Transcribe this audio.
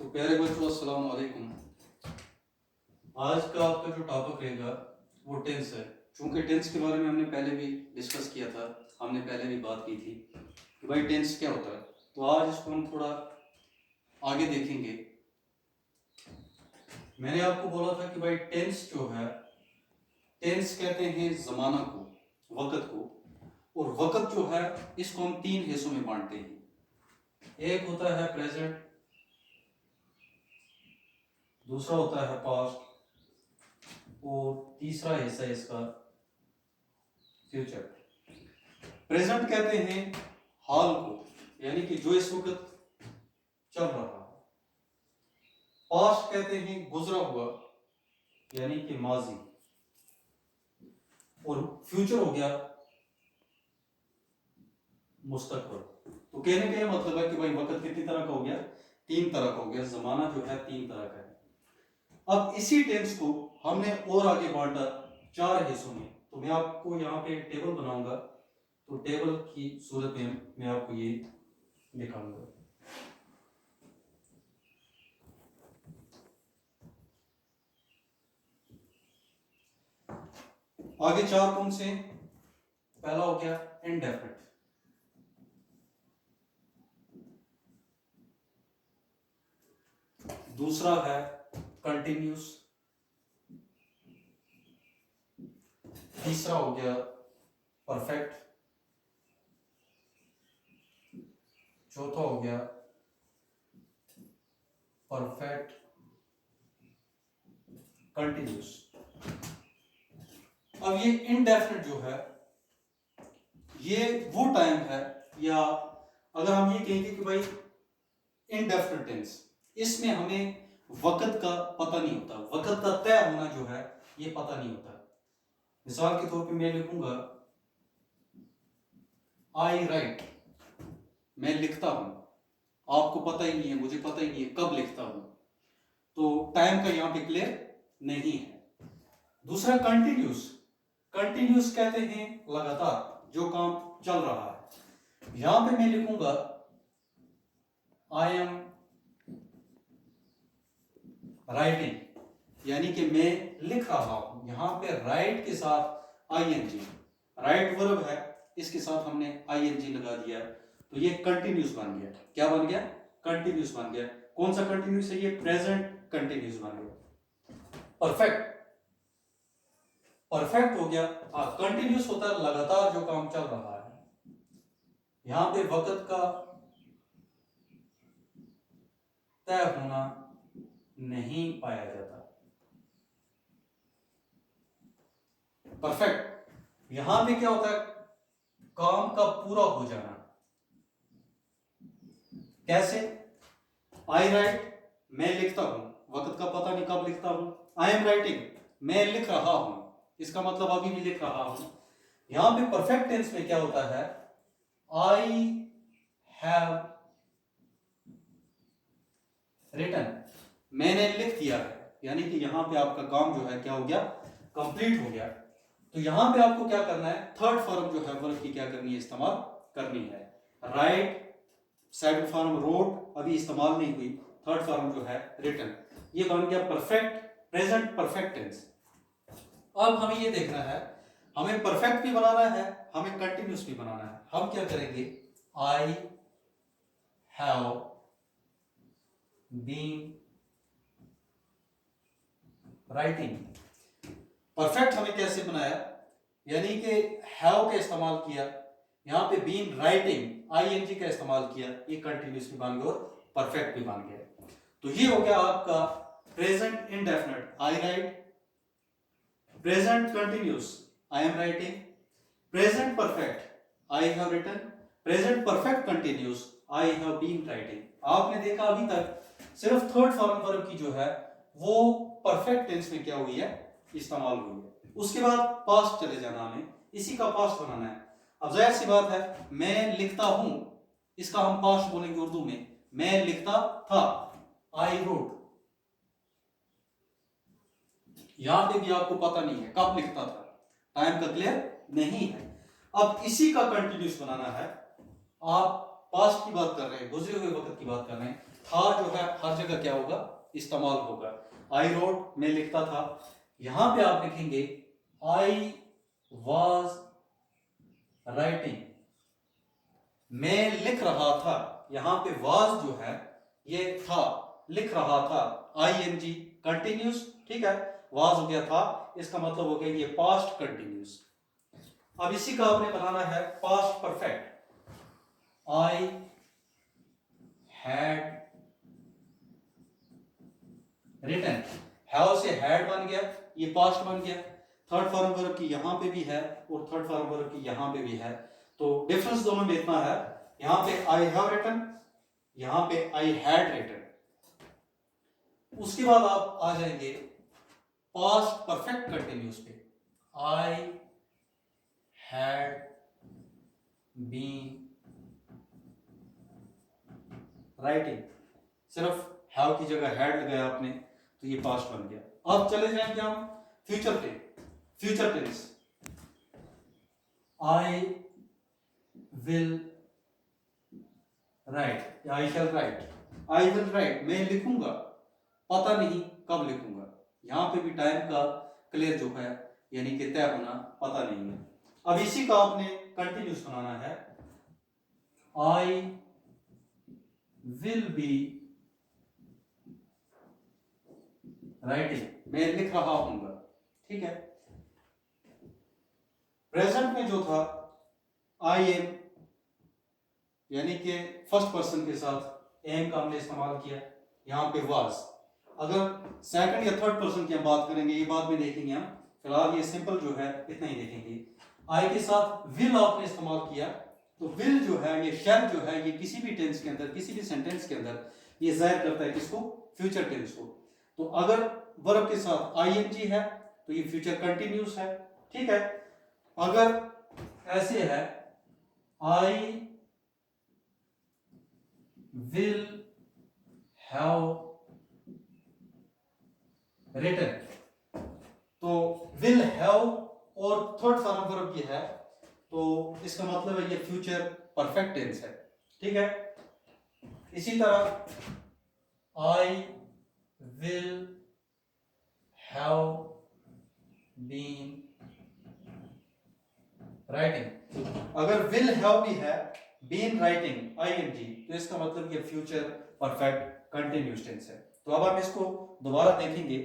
तो प्यारे बच्चों अस्सलाम वालेकुम। आज का आपका जो टॉपिक रहेगा वो टेंस है। चूंकि टेंस के बारे में हमने पहले भी डिस्कस किया था, हमने पहले भी बात की थी कि भाई टेंस क्या होता है, तो आज इसको हम थोड़ा आगे देखेंगे। मैंने आपको बोला था कि भाई टेंस जो है, टेंस कहते हैं ज़माना को, वक़्त को, और वक़्त जो है इसको हम तीन हिस्सों में बांटते हैं। एक होता है प्रेजेंट, दूसरा होता है पास्ट, और तीसरा हिस्सा इसका फ्यूचर। प्रेजेंट कहते हैं हाल को, यानी कि जो इस वक्त चल रहा है। पास्ट कहते हैं गुजरा हुआ, यानी कि माजी। और फ्यूचर हो गया मुस्तकबिल। तो कहने का यह मतलब है कि भाई वक्त कितनी तरह का हो गया, तीन तरह का हो गया। जमाना जो है तीन तरह का है। अब इसी टेंस को हमने और आगे बांटा चार हिस्सों में। तो मैं आपको यहाँ पे टेबल बनाऊंगा, तो टेबल की सूरत में मैं आपको ये दिखाऊंगा। आगे चार कौन से? पहला हो गया इनडेफिनिट, दूसरा है कंटिन्यूस, तीसरा हो गया परफेक्ट, चौथा हो गया परफेक्ट कंटिन्यूस। अब ये इनडेफिनिट जो है, ये वो टाइम है, या अगर हम ये कहेंगे कि भाई इनडेफिनिट टेंस, इसमें हमें वक्त का पता नहीं होता, वक्त का तय होना जो है ये पता नहीं होता। मिसाल के तौर पे मैं लिखूंगा आई राइट, मैं लिखता हूं, आपको पता ही नहीं है, मुझे पता ही नहीं है कब लिखता हूं, तो टाइम का यहां पे क्लियर नहीं है। दूसरा कंटिन्यूस, कंटिन्यूस कहते हैं लगातार जो काम चल रहा है। यहां पे मैं लिखूंगा आई एम राइटिंग, यानी कि मैं लिख रहा हूं। यहां पे राइट के साथ आईएनजी, राइट वर्ब है, इसके साथ हमने आईएनजी लगा दिया, तो ये कंटिन्यूस बन गया। क्या बन गया? कंटिन्यूस बन गया। कौन सा कंटिन्यूस है? ये प्रेजेंट कंटिन्यूस बन गया। परफेक्ट, परफेक्ट हो गया। हाँ, कंटिन्यूस होता है लगातार जो काम चल रहा है। यहां पे वक्त का तय होना नहीं पाया जाता। परफेक्ट, यहां पे क्या होता है? काम का पूरा हो जाना। कैसे? आई राइट, मैं लिखता हूं, वक्त का पता नहीं कब लिखता हूं। आई एम राइटिंग, मैं लिख रहा हूं, इसका मतलब अभी भी लिख रहा हूं। यहां पे परफेक्ट टेंस में क्या होता है? आई हैव रिटन, मैंने लिख दिया है, यानी कि यहां पे आपका काम जो है क्या हो गया? कंप्लीट हो गया। तो यहां पे आपको क्या करना है? थर्ड फॉर्म जो है वर्ब की क्या करनी है? इस्तेमाल करनी है। राइट, सेकंड फॉर्म रोट अभी इस्तेमाल नहीं हुई, थर्ड फॉर्म जो है रिटन। ये बन गया परफेक्ट प्रेजेंट परफेक्ट टेंस। अब हमें ये देखना है, हमें परफेक्ट भी बनाना है, हमें कंटिन्यूस भी बनाना है। हम क्या करेंगे? I have been writing. Perfect हमें कैसे बनाया? यानी कि हैव का इस्तेमाल किया, यहां पे बीन राइटिंग आईएनजी का इस्तेमाल किया, ये कंटिन्यूस भी बन गया और परफेक्ट भी बन गया। तो ये हो गया आपका present indefinite, I write. Present continuous, I am writing. Present perfect, I have written. Present perfect continuous, I have been writing. आपने देखा अभी तक सिर्फ थर्ड फॉर्म वर्ब की जो है वो परफेक्ट टेंस में क्या हुई है? इस्तेमाल हुई है। उसके बाद पास्ट चले जाना, हमें इसी का पास्ट बनाना है। अब जाहिर सी बात है, मैं लिखता हूं, इसका हम पास्ट बोलेंगे उर्दू में, मैं लिखता था, आई रोट। यहां पे भी आपको पता नहीं है कब लिखता था, टाइम का क्लियर नहीं है। अब इसी का कंटिन्यूस बनाना है। आप पास्ट की बात कर रहे हैं, गुजरे हुए वक्त की बात कर रहे हैं, था जो है हर जगह क्या होगा, इस्तेमाल होगा। आई रोट मैं लिखता था, यहां पे आप लिखेंगे आई वॉज राइटिंग, मैं लिख रहा था। यहां पे वाज जो है ये था, लिख रहा था, आईएनजी कंटिन्यूस, ठीक है, वाज हो गया था, इसका मतलब हो गया ये पास्ट कंटिन्यूस। अब इसी का आपने बनाना है past perfect, I had written, have से हैड बन गया, ये पास्ट बन गया। थर्ड फॉर्म वर्ब की यहां पे भी है और थर्ड फॉर्म वर्ब की यहां पे भी है, तो डिफरेंस दोनों में इतना है, यहां पे आई हैव रिटन, यहां पे आई हैड रिटन। उसके बाद आप आ जाएंगे पास्ट परफेक्ट कंटिन्यूस पे, आई हैड बीन राइटिंग, सिर्फ हैव की जगह हैड लगाया आपने, तो ये पास्ट बन गया। अब चले जाएंगे हम फ्यूचर पे, future tense, I will write, I shall write, I will write, मैं लिखूंगा, पता नहीं कब लिखूंगा, यहां पे भी टाइम का क्लियर जो है यानी कि तय होना पता नहीं है। अब इसी का आपने कंटिन्यूस बनाना है, आई विल बी राइटिंग, मैं लिख रहा हूंगा, ठीक है। प्रेजेंट में जो था आई एम, यानी कि फर्स्ट पर्सन के साथ एम का हमने इस्तेमाल किया, यहां पे वाज। अगर सेकंड या थर्ड पर्सन की हम बात करेंगे, ये बाद में देखेंगे हम, फिलहाल ये सिंपल जो है इतना ही देखेंगे। आई के साथ विल आपने इस्तेमाल किया, तो विल जो है ये शैल जो है ये किसी भी टेंस के अंदर, किसी भी सेंटेंस के अंदर ये जाहिर करता है किसको, फ्यूचर टेंस को। तो अगर वर्ब के साथ आईएनजी है तो ये फ्यूचर कंटिन्यूस है, ठीक है। अगर ऐसे है आई विल हैव रिटन, तो विल हैव और थर्ड फॉर्म वर्ब की है, तो इसका मतलब है ये फ्यूचर परफेक्ट टेंस है, ठीक है। इसी तरह I will have been writing, अगर विल हैव भी है, बीन राइटिंग आईएनजी, तो इसका मतलब ये फ्यूचर परफेक्ट कंटिन्यूस टेंस है। तो अब हम इसको दोबारा देखेंगे।